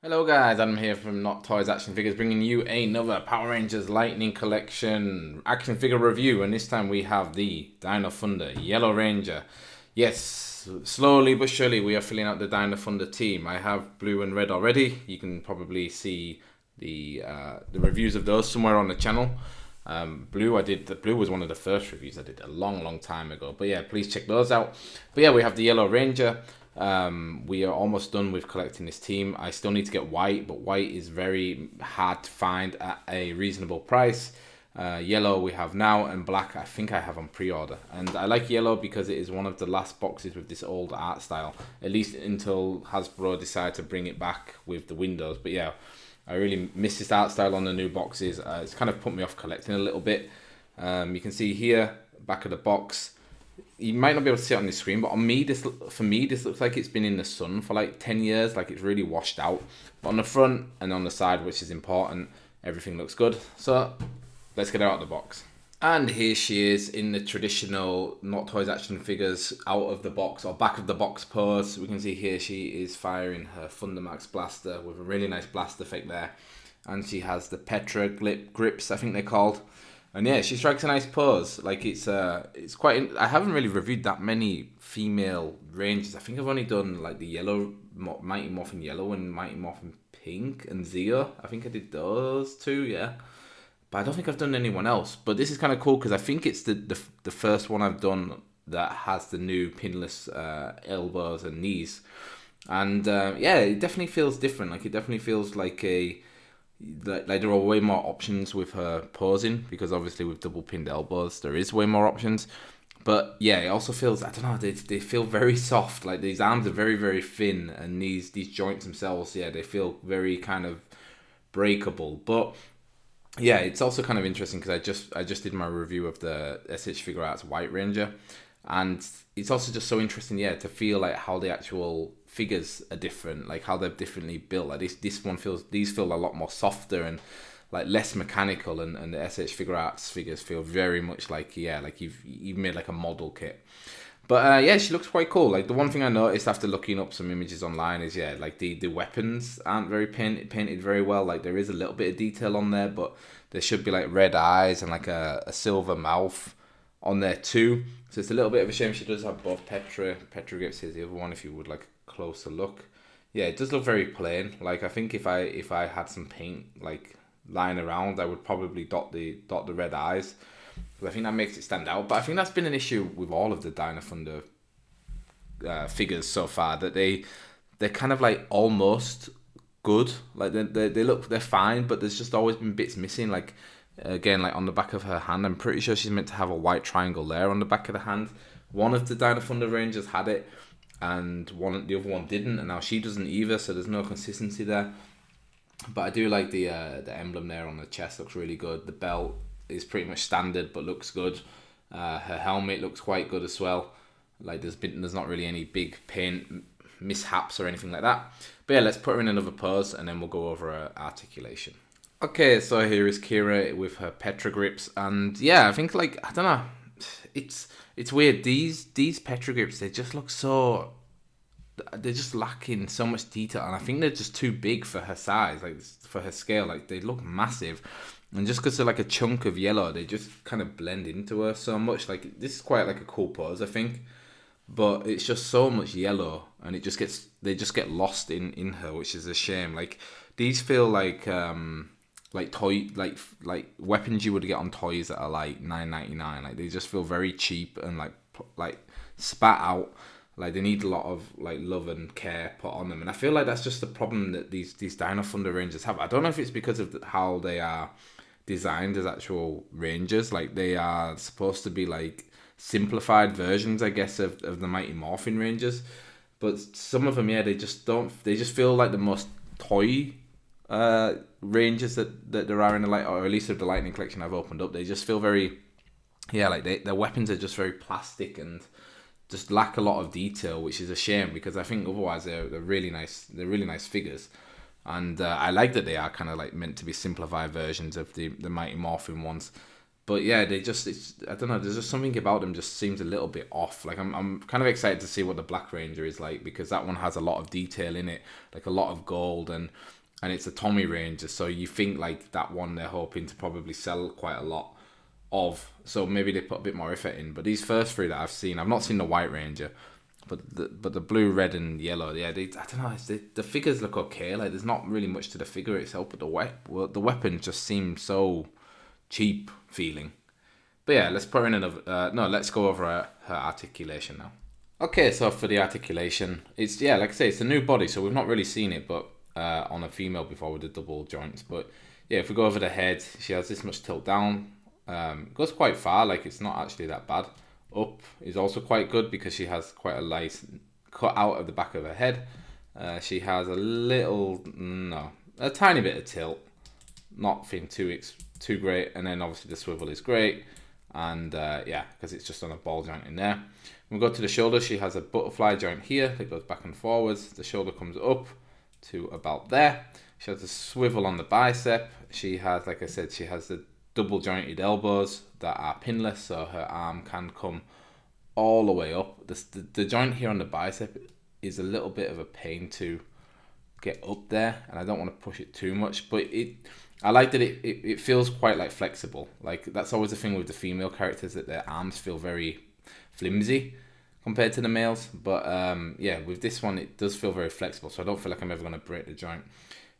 Hello guys, I'm here from Not Toys Action Figures bringing you another Power Rangers Lightning Collection action figure review, and this time we have the Dino Thunder Yellow Ranger. Yes, slowly but surely we are filling out the Dino Thunder team. I have blue and red already. You can probably see the reviews of those somewhere on the channel. The blue was one of the first reviews I did a long time ago. But yeah, please check those out. But yeah, we have the Yellow Ranger. We are almost done with collecting this team. I still need to get white, but white is very hard to find at a reasonable price. Yellow we have now, and black I think I have on pre-order. And I like yellow because it is one of the last boxes with this old art style, at least until Hasbro decide to bring it back with the windows. But yeah, I really miss this art style on the new boxes. It's kind of put me off collecting a little bit. You can see here, back of the box. You might not be able to see it on the screen, but for me, this looks like it's been in the sun for like 10 years, like it's really washed out. But on the front and on the side, which is important, everything looks good. So let's get her out of the box. And here she is in the traditional Not Toys Action Figures out of the box or back of the box pose. We can see here she is firing her Thundermax blaster with a really nice blast effect there. And she has the Petra grips, I think they're called. And yeah, she strikes a nice pose. Like it's quite. I haven't really reviewed that many female ranges. I think I've only done like the yellow Mighty Morphin Yellow and Mighty Morphin Pink and Zeo. I think I did those two, yeah. But I don't think I've done anyone else. But this is kind of cool because I think it's the first one I've done that has the new pinless elbows and knees. And yeah, it definitely feels different. Like it definitely feels like there are way more options with her posing, because obviously with double pinned elbows there is way more options. But yeah, it also feels, I don't know, they feel very soft. Like these arms are very thin, and these joints themselves, yeah, they feel very kind of breakable. But yeah, it's also kind of interesting because I just did my review of the SH Figure Arts White Ranger, and it's also just so interesting, yeah, to feel like how the actual figures are different, like how they're differently built. Like these feel a lot more softer and like less mechanical, and the SH Figure Arts figures feel very much like, yeah, like you've made like a model kit. But yeah, she looks quite cool. Like the one thing I noticed after looking up some images online is, yeah, like the weapons aren't very painted very well. Like there is a little bit of detail on there, but there should be like red eyes and like a silver mouth on there too. So it's a little bit of a shame. She does have both Petra grips. Here's the other one if you would like a closer look. Yeah, it does look very plain. Like I think if I had some paint like lying around, I would probably dot the red eyes. I think that makes it stand out. But I think that's been an issue with all of the Dino Thunder figures so far, that they're kind of like almost good. Like they're fine, but there's just always been bits missing. Like again, like on the back of her hand, I'm pretty sure she's meant to have a white triangle there on the back of the hand. One of the Dino Thunder Rangers had it, and the other one didn't, and now she doesn't either. So there's no consistency there. But I do like the emblem there on the chest. Looks really good. The belt is pretty much standard but looks good. Her helmet looks quite good as well. Like there's not really any big paint mishaps or anything like that. But yeah, let's put her in another pose and then we'll go over her articulation. Okay, so here is Kira with her Petra grips, and yeah, I think like, I don't know, it's weird. These Petra grips, they just look so, they're just lacking so much detail, and I think they're just too big for her size, like for her scale. Like they look massive, and just because they're like a chunk of yellow, they just kind of blend into her so much. Like this is quite like a cool pose, I think, but it's just so much yellow, and they just get lost in her, which is a shame. Like these feel like toy, like weapons you would get on toys that are like $9.99. Like they just feel very cheap and like spat out. Like they need a lot of like love and care put on them, and I feel like that's just the problem that these Dino Thunder Rangers have. I don't know if it's because of how they are designed as actual Rangers. Like they are supposed to be like simplified versions, I guess, of the Mighty Morphin Rangers. But some of them, yeah, they just don't. They just feel like the most toy Rangers that there are in the light, or at least of the Lightning Collection I've opened up. They just feel very, yeah, like their weapons are just very plastic and just lack a lot of detail, which is a shame, because I think otherwise they're really nice. They're really nice figures, and I like that they are kind of like meant to be simplified versions of the Mighty Morphin ones. But yeah, I don't know, there's just something about them just seems a little bit off. Like I'm kind of excited to see what the Black Ranger is like, because that one has a lot of detail in it, like a lot of gold, and it's a Tommy Ranger, so you think like that one they're hoping to probably sell quite a lot of, so maybe they put a bit more effort in. But these first three that I've seen, I've not seen the White Ranger, but the blue, red, and yellow, yeah, I don't know, the figures look okay. Like there's not really much to the figure itself, but the weapon just seems so cheap feeling. But yeah, let's put in another. No, let's go over her articulation now. Okay, so for the articulation, it's, yeah, like I say, it's a new body, so we've not really seen it, but on a female before with the double joints. But yeah, if we go over the head, she has this much tilt down. Goes quite far, like it's not actually that bad. Up is also quite good because she has quite a nice cut out of the back of her head. She has a tiny bit of tilt, nothing too great, and then obviously the swivel is great, and yeah, because it's just on a ball joint in there. When we go to the shoulder, she has a butterfly joint here that goes back and forwards. The shoulder comes up to about there. She has a swivel on the bicep. She has, like I said, she has the double jointed elbows that are pinless, so her arm can come all the way up. The joint here on the bicep is a little bit of a pain to get up there, and I don't want to push it too much, but I like that it feels quite like flexible. Like that's always the thing with the female characters, that their arms feel very flimsy compared to the males. But yeah, with this one it does feel very flexible, so I don't feel like I'm ever going to break the joint.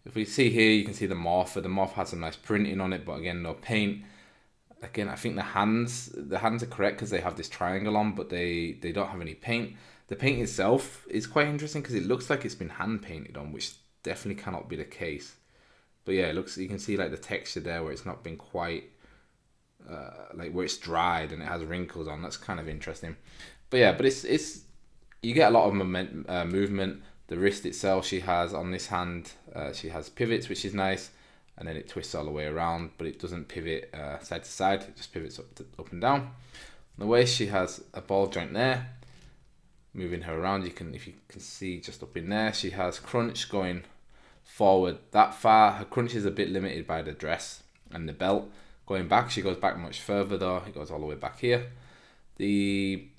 If we see here, you can see the morpher. The morph has some nice printing on it, but again, no paint. Again, I think the hands are correct because they have this triangle on, but they don't have any paint. The paint itself is quite interesting because it looks like it's been hand painted on, which definitely cannot be the case. But yeah, it looks, you can see like the texture there where it's not been quite like where it's dried and it has wrinkles on. That's kind of interesting. But yeah, but it's you get a lot of movement. The wrist itself, she has on this hand, she has pivots, which is nice, and then it twists all the way around, but it doesn't pivot side to side. It just pivots up and down. On the waist, she has a ball joint there. Moving her around, if you can see just up in there, she has crunch going forward that far. Her crunch is a bit limited by the dress and the belt. Going back, she goes back much further though. It goes all the way back here. The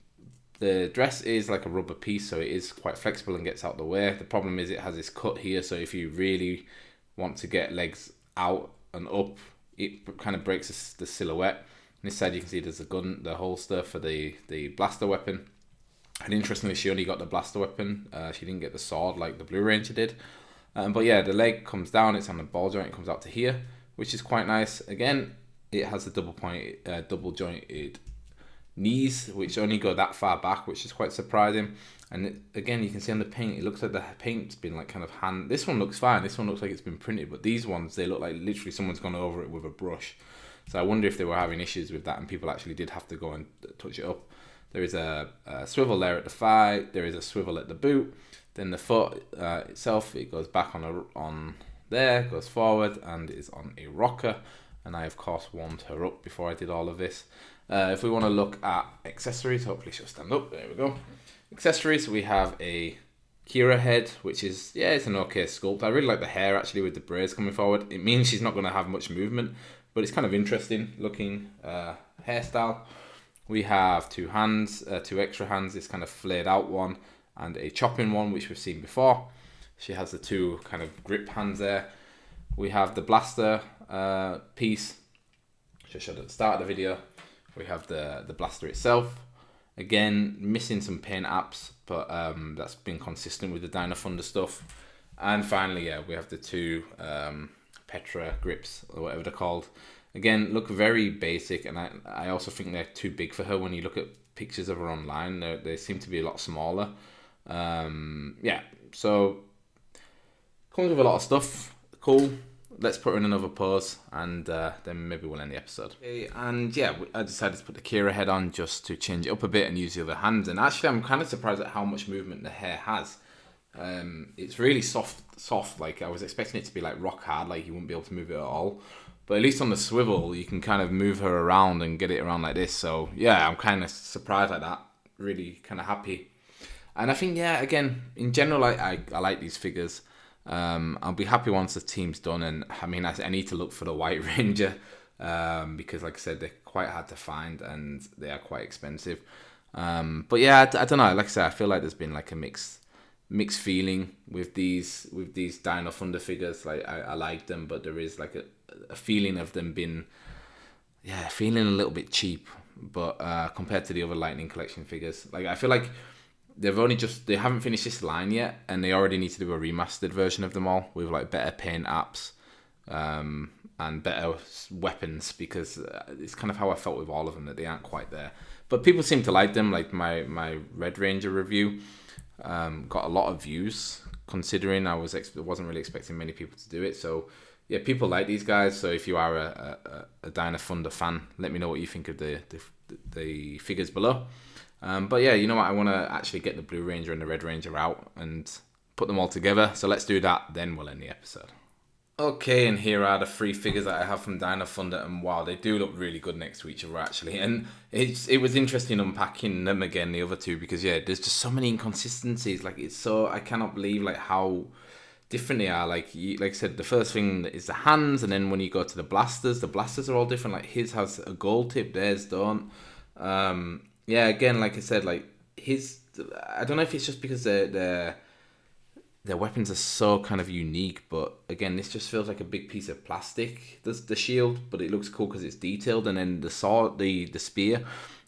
dress is like a rubber piece, so it is quite flexible and gets out the way. The problem is it has this cut here, so if you really want to get legs out and up, it kind of breaks the silhouette. On this side you can see there's a gun, the holster for the blaster weapon. And interestingly, she only got the blaster weapon. She didn't get the sword like the Blue Ranger did. But yeah, the leg comes down, it's on the ball joint, it comes out to here, which is quite nice. Again, it has the double jointed knees, which only go that far back, which is quite surprising. And again, you can see on the paint, it looks like the paint's been like kind of hand. This one looks fine, this one looks like it's been printed, but these ones, they look like literally someone's gone over it with a brush. So I wonder if they were having issues with that and people actually did have to go and touch it up. There is a swivel there at the thigh, there is a swivel at the boot, then the foot itself, it goes back on there, goes forward, and is on a rocker. And I of course warmed her up before I did all of this. If we want to look at accessories, hopefully she'll stand up, there we go. Accessories, we have a Kira head, which is, yeah, it's an okay sculpt. I really like the hair actually with the braids coming forward. It means she's not going to have much movement, but it's kind of interesting looking hairstyle. We have two hands, two extra hands, this kind of flared out one, and a chopping one, which we've seen before. She has the two kind of grip hands there. We have the blaster piece, which I showed at the start of the video. We have the blaster itself. Again, missing some paint apps, but that's been consistent with the Dino Thunder stuff. And finally, yeah, we have the two Petra grips, or whatever they're called. Again, look very basic, and I also think they're too big for her. When you look at pictures of her online, they seem to be a lot smaller. Yeah, so comes with a lot of stuff. Cool. Let's put her in another pose, and then maybe we'll end the episode. Okay, and yeah, I decided to put the Kira head on just to change it up a bit and use the other hands. And actually, I'm kind of surprised at how much movement the hair has. It's really soft. Like I was expecting it to be like rock hard, like you wouldn't be able to move it at all. But at least on the swivel, you can kind of move her around and get it around like this. So yeah, I'm kind of surprised at that. Really kind of happy. And I think, yeah, again, in general, I like these figures. I'll be happy once the team's done. And I mean, I need to look for the White Ranger. because like I said, they're quite hard to find and they are quite expensive. But yeah, I don't know. Like I said, I feel like there's been like a mixed feeling with these Dino Thunder figures. Like I like them, but there is like a feeling of them being feeling a little bit cheap. But compared to the other Lightning Collection figures, like I feel like they haven't finished this line yet, and they already need to do a remastered version of them all with like better paint apps and better weapons, because it's kind of how I felt with all of them, that they aren't quite there. But people seem to like them. Like my Red Ranger review got a lot of views, considering I wasn't really expecting many people to do it. So yeah, people like these guys. So if you are a Dino Thunder fan, let me know what you think of the figures below. But yeah, you know what? I want to actually get the Blue Ranger and the Red Ranger out and put them all together. So let's do that, then we'll end the episode. Okay, and here are the 3 figures that I have from Dino Thunder, and wow, they do look really good next to each other actually. And it was interesting unpacking them again, the other two, because yeah, there's just so many inconsistencies. Like I cannot believe like how different they are. Like I said, the first thing is the hands, and then when you go to the blasters are all different. Like his has a gold tip, theirs don't. Yeah, again, like I said, like I don't know if it's just because their weapons are so kind of unique, but again, this just feels like a big piece of plastic. The shield, but it looks cool because it's detailed, and then the sword, the spear,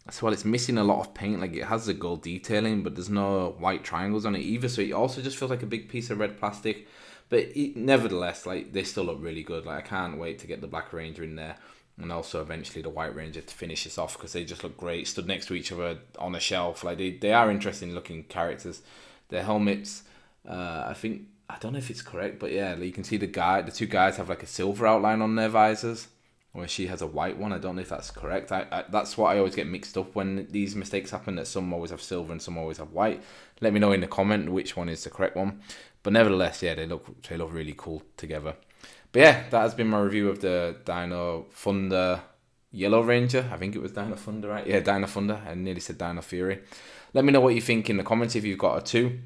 as well, it's missing a lot of paint. Like it has the gold detailing, but there's no white triangles on it either. So it also just feels like a big piece of red plastic. But nevertheless, like they still look really good. Like I can't wait to get the Black Ranger in there, and also eventually the White Ranger to finish this off, because they just look great stood next to each other on a shelf. Like they are interesting looking characters. Their helmets, I don't know if it's correct, but yeah, you can see the 2 guys have like a silver outline on their visors, where she has a white one. I don't know if that's correct. That's what I always get mixed up when these mistakes happen, that some always have silver and some always have white. Let me know in the comment which one is the correct one. But nevertheless, yeah, they look really cool together. But yeah, that has been my review of the Dino Thunder Yellow Ranger. I think it was Dino Thunder, right? Yeah, Dino Thunder. I nearly said Dino Fury. Let me know what you think in the comments if you've got a 2.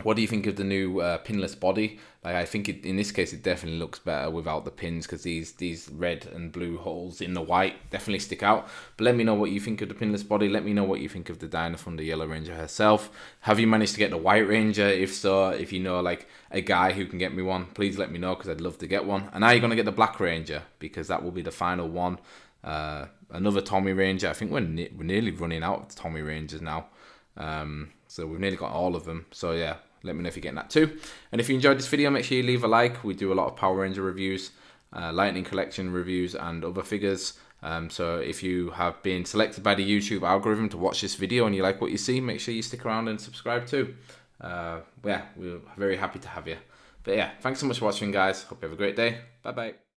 What do you think of the new pinless body? Like I think in this case it definitely looks better without the pins, because these red and blue holes in the white definitely stick out. But let me know what you think of the pinless body. Let me know what you think of the Dino Thunder Yellow Ranger herself. Have you managed to get the White Ranger? If so, if you know like a guy who can get me one, please let me know, because I'd love to get one. And are you going to get the Black Ranger? Because that will be the final one. Another Tommy Ranger. I think we're nearly running out of Tommy Rangers now. So we've nearly got all of them. So yeah, let me know if you're getting that too. And if you enjoyed this video, make sure you leave a like. We do a lot of Power Ranger reviews, Lightning Collection reviews, and other figures. So if you have been selected by the YouTube algorithm to watch this video and you like what you see, make sure you stick around and subscribe too. Yeah, we're very happy to have you. But yeah, thanks so much for watching, guys. Hope you have a great day. Bye bye.